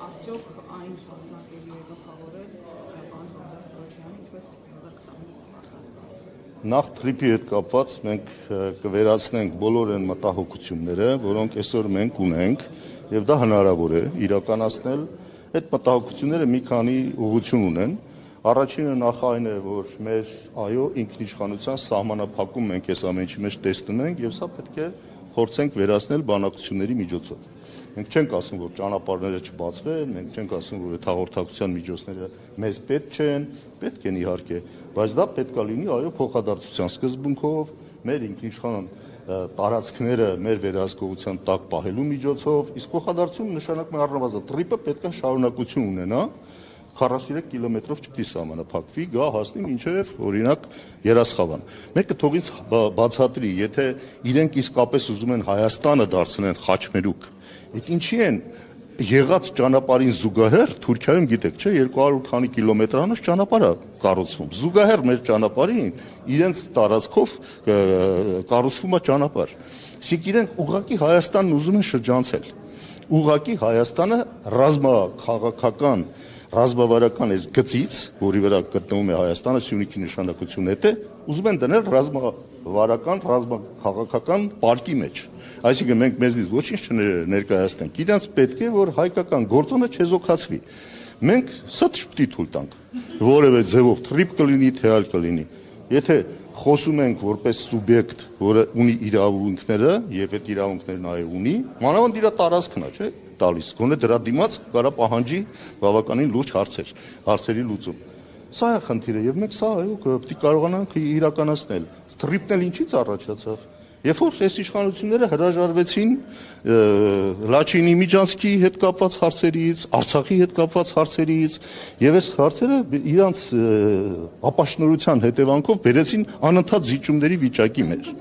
արդյոք այն շարունակելի է գլխավորել պարոն Ռոբերտ Քոչարյանի ինչպես 2025 Նախ թրիփի հետ կապված մենք կվերացնենք բոլոր այն մտահոգությունները, որոնք այսօր մենք ունենք, եւ դա հնարավոր է իրականացնել։ Այդ մտահոգությունները մի քանի ուղղություն ունեն։ Առաջինը նախ այն է, որ մեր ինքնիշխանության սահմանափակում մենք այս ամենի մեջ տեսնում ենք եւ սա պետք է փորձենք վերացնել բանակցությունների միջոցով։ Մենք չենք ասում, որ ճանապարհները չբացվեն, մենք չենք ասում, որ այդ հաղորդակցության միջոցները մեզ պետք չեն, պետք են իհարկե, բայց դա պետք է լինի փոխադարձության սկզբունքով, մեր ինքնիշխան տարածքները մեր վերահսկողության տակ պահելու միջոցով, իսկ փոխադարձությունը նշանակում է առնվազն թրիփը պետք է շարունակություն ունենա, 43 կիլոմետրով չպետք է սահմանափակվի, գա հասնի մինչև օրինակ Երասխավան։ Մեկը թող ինձ բացատրի, եթե իրենք իսկապես ուզում են Հայաստանը դարձնել խաչմերուկ, այդ ինչի են եղած ճանապարհին զուգահեռ Թուրքիայում գիտեք, չէ, 200 քանի կիլոմետրանոց ճանապարհ է կառուցվում։ Զուգահեռ մեր ճանապարհին իրենց տարածքով կառուցվում է ճանապարհ։ Իսկ իրենք ուղղակի Հայաստանն ուզում են շրջանցել։ Ուղղակի Հայաստանը ռազմաքաղաքական ռազմավարական այս գծից, որի վրա գտնվում է Հայաստանը, Սյունիքի նշանակությունը հետ է, ուզում են դնել ռազմավարական, ռազմաքաղաքական պարկի մեջ։ Այսինքն մենք մեզնից ոչինչ չներկայացնենք։ Իրանց պետք է որ հայկական գործոնը չեզոքացվի։ Մենք սա չպետք է թույլ տանք։ Որևէ ձևով թրիփ կլինի, թե այլ կլինի։ Եթե խոսում ենք որպես սուբյեկտ, որը ունի իրավունքները եւ այդ իրավունքները նաեւ ունի, մանավանդ իր տարածքն է, չէ՞, տալիս։ Գոնե դրա դիմաց կարա պահանջի բավականին լուրջ հարցերի լուծում։ Սա է խնդիրը եւ մենք սա պետք է կարողանանք իրականացնել։ Թրիփն էլ ինչից առաջացավ։ Երբ որ այս իշխանությունները հրաժարվեցին Լաչինի Միջանցքի հետ կապված հարցերից, Արցախի հետ կապված հարցերից, եւ այս հարցերը իրանց ապաշնորհության հետևանքով բերեցին անընդհատ զիջումների վիճակի մեջ։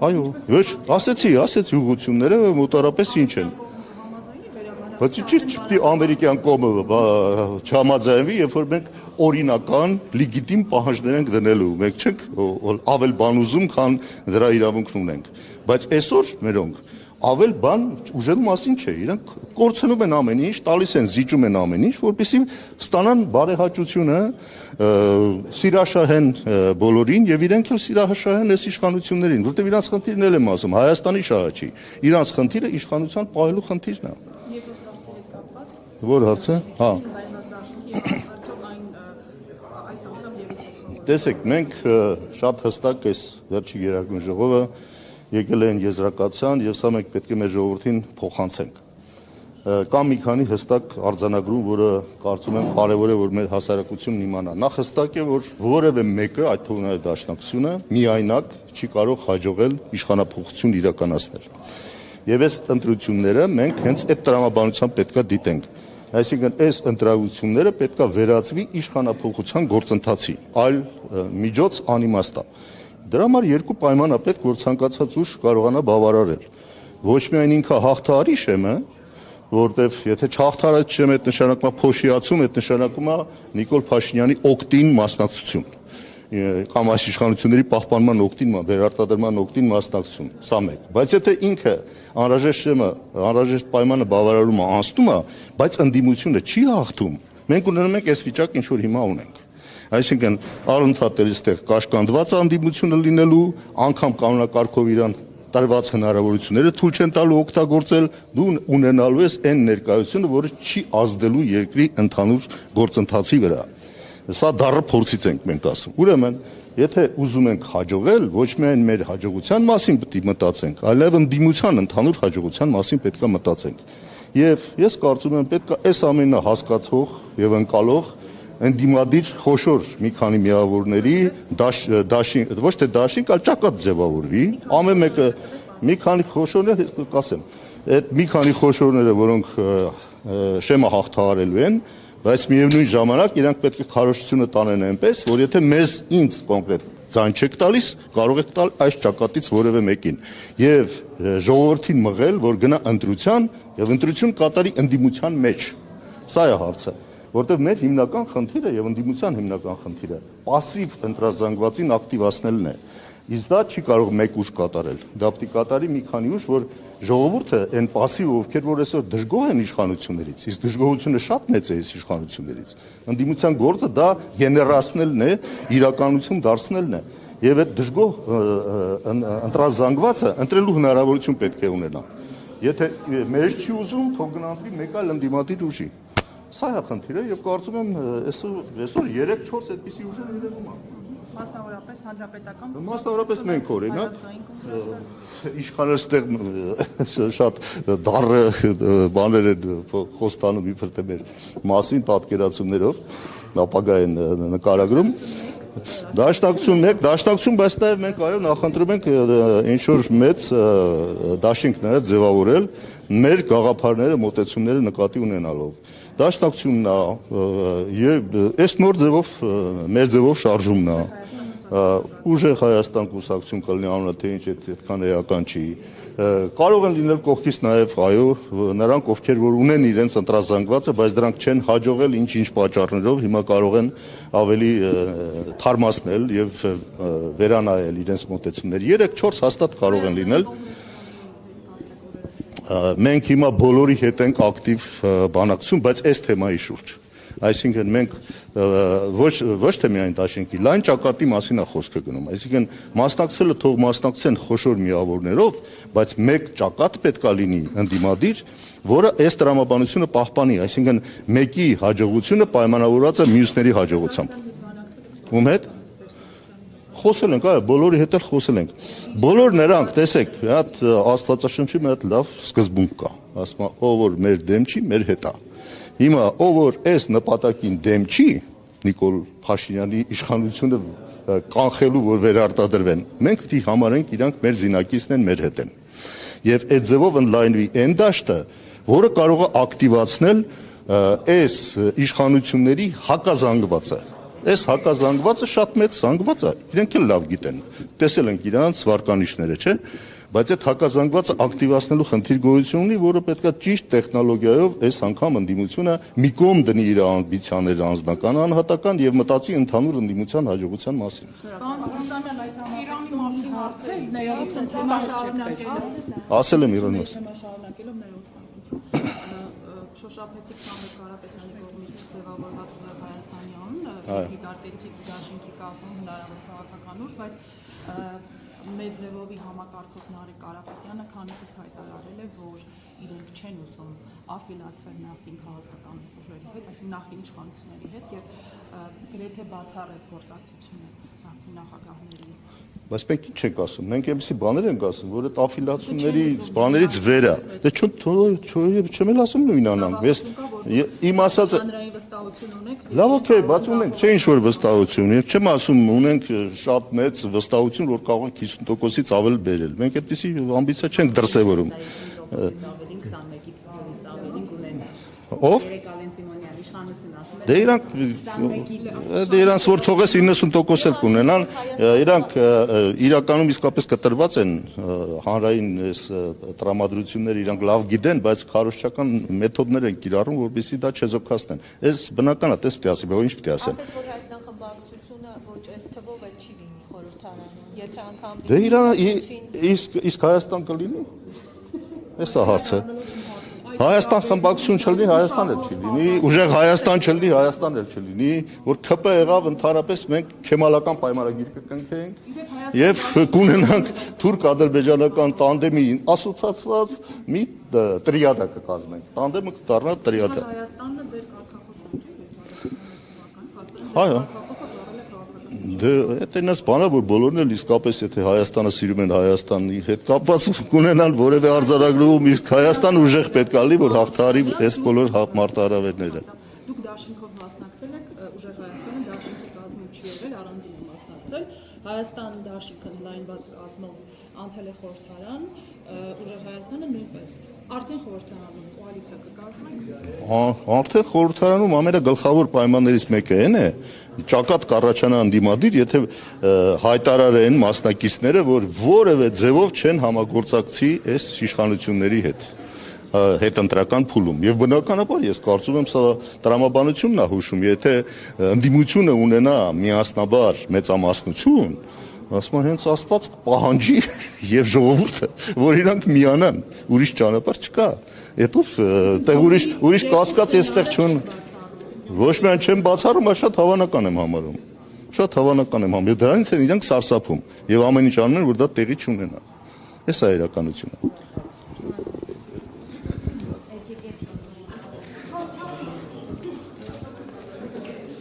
Այո, ոչ, ասեցի ուղղությունները մոտարապես ինչ են։ Բայց չպետք է ամերիկյան կողմը չհամաձայնվի, երբ որ մենք օրինական լեգիտիմ պահանջներ ենք դնելու, մենք չենք ավել բան ուզում, քան դրա իրավունքն ունենք։ Բայց այսօր մերոնք ավել բան ուժելու մասին չէ, իրենք կորցնում են ամեն ինչ, տալիս են, զիջում են ամեն ինչ, որպեսզի ստանան բարեհաճությունը, սիրաշահեն բոլորին եւ իրենք էլ սիրաշահեն այս իշխանություններին, որտեղ իրանց խնդիրն էլ եմ ասում, Հայաստանի շահը չի, իրանց խնդիրը իշխանության պահելու խնդիրն է։ Որ հարցը։ Տեսեք, մենք շատ հստակ այս վերջի գերագույն ժողովը եկել են եզրակացության եւ սա մենք պետք է մեր ժողովրդին փոխանցենք։ Կամ մի քանի հստակ արձանագրում, որը կարծում եմ կարեւոր է որ մեր հասարակությունն իմանա։ Նախ հստակ է որ որևէ մեկը, այդ թվում նաեւ դաշնակցությունը, միայնակ չի կարող հաջողել իշխանապողություն իրականացնել։ Եվ այս ընտրությունները մենք հենց այդ տրամաբանությամբ պետքա դիտենք։ Այսինքն այս ընտրությունները պետքա վերածվի իշխանապողության գործընթացի, այլ միջոց անիմաստ է։ Դրա համար երկու պայման է պետք, որ ցանկացած ուժ կարողանա բավարարել։ Ոչ միայն ինքը հաղթահարի շեմը, որտեվ եթե չհաղթահարած շեմը, այդ նշանակում է փոշիացում, այդ նշանակում է Նիկոլ Փաշինյանի օկտին մասնակցություն։ Կամ այս իշխանությունների պահպանման օկտին, վերարտադրման օկտին մասնակցություն, սա մեկ։ Բայց եթե ինքը անհրաժեշտ շեմը, անհրաժեշտ պայմանը բավարարումը անցնում է, բայց ընդդիմությունը չի հաղթում, մենք ունենում ենք այս վիճակը, ինչ որ հիմա ունենք։ Այսինքն առընթաց այստեղ կաշկանդված ընդդիմությունը լինելու, անգամ կանոնակարգով իրան տրված հնարավորությունները թույլ չեն տալու օգտագործել, դու ունենալու ես այն ներկայությունը, որը չի ազդելու երկրի ընդհանուր գործընթացի վրա։ Սա դառը փորձից ենք մենք ասում։ Ուրեմն, եթե ուզում ենք հաջողել, ոչ միայն մեր հաջողության մասին պետք է մտածենք, այլև ընդդիմության ընդհանուր հաջողության մասին պետք է մտածենք։ Եվ ես կարծում եմ պետք է այս ամենը հասկացող եւ ընկալող ընդդիմադիր խոշոր մի քանի միավորների դաշին, ոչ թե դաշին, այլ ճակատ ձևավորվի, ամեն մեկը մի քանի խոշորներ կասեմ, այդ մի քանի խոշորները, որոնք շեմը հաղթահարելու են, բայց միևնույն ժամանակ իրանք պետք է քարոզությունը տանեն այնպես, որ եթե մեզ ինձ կոնկրետ ձայն չեք տալիս, կարող եք տալ այս ճակատից որևէ մեկին եւ ժողովրդին մղել, որ գնա ընտրության եւ ընտրություն կատարի ընդդիմության մեջ։ Սա է հարցը, որտեղ մեր հիմնական խնդիրը եւ ընդդիմության հիմնական խնդիրը պասիվ ընտրազանգվածին ակտիվացնելն է։ Իսկ դա չի կարող մեկ ուժ կատարել։ Դա պետք է կատարի մի քանի ուժ, որ ժողովուրդը այն пассив ովքեր որ այսօր դժգոհ են իշխանություններից, իսկ դժգոհությունը շատ մեծ է այս իշխանություններից։ Ընդդիմության գործը դա գեներացնելն է, իրականություն դարձնելն է։ Եվ այդ դժգոհ ընտրազանգվածը ընտրելու հնարավորություն պետք է ունենա։ Եթե մեր չի ուզում, թող գնանքի մեկ այլ ընդդիմադիր ուժի։ Սա է խնդիրը եւ կարծում եմ այսօր 3-4 այդպիսի ուժեր երևում են։ Մասնավորապես հանրապետական Մասնավորապես մենք օրինակ իշխանստեղ շատ դառը բաներ են խոստանում իբր թե մեր մասին պատկերացումներով ապագային նկարագրում Դաշնակցություն, բայց նաև մենք այո նախընտրում ենք ինչ որ մեծ դաշինք նաև ձևավորել մեր գաղափարները, մոտեցումները նկատի ունենալով։ Դաշնակցությունն է եւ այս նոր ձևով մեր ձևով շարժումն է։ Ուժեղ Հայաստան կուսակցություն կլինի անունը թե ինչ այդքան էական չի։ Կարող են լինել կողքից նաև այո նրանք ովքեր որ ունեն իրենց ընտրազանգվածը, բայց դրանք չեն հաջողել ինչ-ինչ պատճառներով, հիմա կարող են ավելի թարմացնել եւ վերանայել իրենց մոտեցումները։ 3-4 հաստատ կարող են լինել։ Մենք հիմա բոլորի հետ ենք ակտիվ բանակցություն, բայց այս թեմայի շուրջ։ Այսինքն մենք ոչ թե միայն դաշինքի լայն ճակատի մասին է խոսքը գնում, այսինքն մասնակցելը թող մասնակցեն խոշոր միավորներով, բայց մեկ ճակատ պետքա լինի ընդդիմադիր, որը այս տրամաբանությունը պահպանի, այսինքն մեկի հաջողությունը պայմանավորված է մյուսների հաջողությամբ։ Ում հետ խոսել ենք, այո, բոլորի հետ էլ խոսել ենք։ Բոլոր նրանք, տեսեք, մի հատ Աստվածաշնչի մի հատ լավ սկզբունք կա, ասում է, ով որ մեր դեմ չի, մեր հետ է։ Հիմա ով որ այս նպատակին դեմ չի, Նիկոլ Փաշինյանի իշխանությունը կանխելու, որ վերարտադրվեն, մենք պիտի համարենք իրանք մեր զինակիցն են, մեր հետ են։ Եվ այդ ձևով ընդլայնվի այն դաշտը, որը կարող է ակտիվացնել այս իշխանությունների հակազանգվածը։ Այս հակազանգվածը շատ մեծ զանգված է, իրենք էլ լավ գիտեն, տեսել ենք իրանց վարկանիշները, չէ՞, բայց այդ հակազանգվածը ակտիվացնելու խնդիր գոյություն ունի, որը պետքա ճիշտ տեխնոլոգիայով այս անգամ ընդդիմությունը մի կողմ դնի իր ամբիցիաները անձնական, անհատական եւ մտածի ընդհանուր ընդդիմության հաջողության մասին։ Իրանի մասին հարցեր ներողություն Ասել եմ Իրանի մասին։ Շոշափեցիք Սամվել Կարապետյանի կողմից ձևավորված ուժեղ Հայաստանի անունը, դիտարկեցիք դաշինքի կազմում հնարավոր քաղաքական ուժ, բայց մեր ձևովի համակարգող Նարեկ Կարապետյանը քանիցս հայտարարել է, որ իրենք չեն ուզում աֆիլացվել նախկին քաղաքական ուժերի հետ, այսինքն նախկին իշխանությունների հետ եւ գրեթե բացառեց գործակցությունը նախկին նախագահների։ Բայց մենք ինչ ենք ասում, մենք այնպիսի բաներ ենք ասում, որ այդ աֆիլացիաներից բաներից վերը, դե չեմ էլ ասում նույնանանք, իմ ասածը հանրային վստահություն ունեք։ Լավ, օքեյ, բայց ունենք, չէ ինչ որ վստահություն, չեմ ասում ունենք շատ մեծ վստահություն, որ կարող ենք 50%-ից ավել բերել, մենք այդպիսի ամբիցիա չենք դրսևորում։ Ով? Դե իրանք որ թողես 90% էլ կունենան, իրանք իրականում իսկապես կտրված են հանրային այս տրամադրությունները, իրանք լավ գիտեն, բայց քարոզչական մեթոդներ են կիրառում, որպեսզի դա չեզոքացնեն։ Այս բնական է, տես պիտի ասի, բայց ինչ պիտի ասեմ։ Ասեց, որ Հայաստան խմբակցությունը ոչ այս թվով էլ չի լինի խորհրդարանում, եթե անգամ Դե իսկ Հայաստան կլինի։ Էս է հարցը։ Հայաստան խմբակցություն չլինի, Հայաստան էլ չի լինի, ուժեղ Հայաստան չլինի, Հայաստան էլ չլինի, որ ԿՊ եղավ ընդհանրապես մենք քեմալական պայմանագիր կկնքենք եւ կունենանք թուրք-ադրբեջանական տանդեմի ասոցացված մի տրիադա կկազմենք։ Տանդեմը կդառնա տրիադա։ Հայաստանը ձեր կարգախոսը չի Այո։ Դե այդպես բանա որ բոլորն էլ իսկապես եթե Հայաստանը սիրում են Հայաստանի հետ կապված կունենան որևէ արձանագրում իսկ Հայաստան ուժեղ պետք է լինի որ հաղթահարի այս բոլոր մարտահրավերները։ Դուք դաշինքով մասնակցել եք ուժեղ Հայաստանը դաշինքի կազմում չի եղել առանձին է մասնակցել Հայաստան դաշինքը ընդլայնված կազմով անցել է խորհրդարան ուժեղ Հայաստանը նույնպես արդեն խորհրդարանում կոալիցիա կկազմեք։ Արդեն խորհրդարանում ամենագլխավոր պայմաններից մեկը այն է ճակատ կառաջանա ընդդիմադիր, եթե հայտարարեն մասնակիցները, որ որևէ ձևով չեն համագործակցի այս իշխանությունների հետ ընտրական փուլում։ Եվ բնականաբար ես կարծում եմ սա տրամաբանությունն է հուշում, եթե ընդդիմությունը ունենա միասնաբար մեծամասնություն, Ասում եմ հենց Աստված պահանջի եւ ժողովուրդը, որ իրանք միանան, ուրիշ ճանապարհ չկա։ Հետո տեղ ուրիշ կասկած էստեղ չուն։ Ոչ միայն չեմ բացառում, այլ շատ հավանական եմ համարում։ Շատ հավանական եմ համարում։ Դրանից են իրանք սարսափում եւ ամեն ինչ անում են, որ դա տեղի չունենա։ Էս է իրականությունը։